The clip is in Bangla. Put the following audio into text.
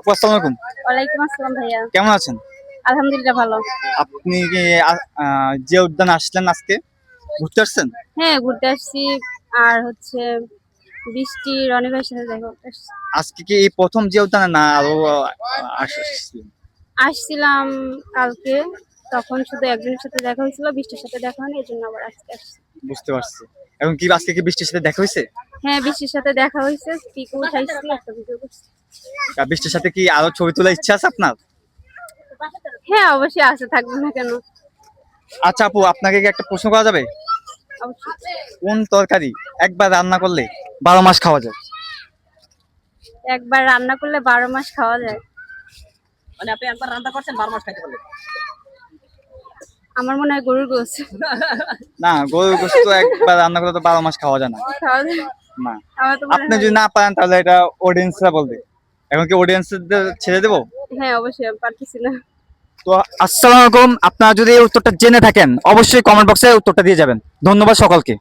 আপু আসসালামু আলাইকুম। ওয়ালাইকুম আসসালাম ভাইয়া। কেমন আছেন? আলহামদুলিল্লাহ ভালো। আপনি কি যে উদ্যানে আসলেন আজকে ঘুরতে আসছেন? হ্যাঁ, ঘুরতে আসছি। আর হচ্ছে বৃষ্টি রনি ভাইয়ের সাথে দেখা করতে আসছি। আজকে কি এই প্রথম যে উদ্যানে না আরো আসছিলেন? আসছিলাম কালকে, তখন শুধু একজনের সাথে দেখা হয়েছিল, বৃষ্টির সাথে দেখা হয়নি, এই জন্য আবার আজকে আসছি। বুঝতে পারছি। এখন কি আজকে কি বৃষ্টির সাথে দেখা হয়েছে? হ্যাঁ, বৃষ্টির সাথে দেখা হয়েছে, পিকও উঠাইছি, একটা ভিডিও করছি। বৃষ্টির সাথে কি আরো ছবি তোলার ইচ্ছা আছে আপনার? হ্যাঁ, অবশ্যই আছে, থাকবে না কেন। আচ্ছা আপু, আপনাকে কি একটা প্রশ্ন করা যাবে? অবশ্যই। কোন তরকারি একবার রান্না করলে 12 মাস খাওয়া যায়? একবার রান্না করলে 12 মাস খাওয়া যায়? মানে আপনি একবার রান্না করছেন 12 মাস খাইতে পারলেন। আমার মনে হয় গরুর গোশত। না, গরুর গোশত একবার রান্না করলে তো 12 মাস খাওয়া যায় না। খাওয়া যায়? না, আমার তো মনে আপনি হয়। যদি না পারেন তাহলে এটা অডিয়েন্সরা বলবে। এখন কি অডিয়েন্সদের ছেড়ে দেবো? হ্যাঁ, অবশ্যই, আমি পারতেছি না। তো আসসালামু আলাইকুম, আপনারা যদি এই উত্তরটা জেনে থাকেন অবশ্যই কমেন্ট বক্সে উত্তরটা দিয়ে যাবেন। ধন্যবাদ সকলকে।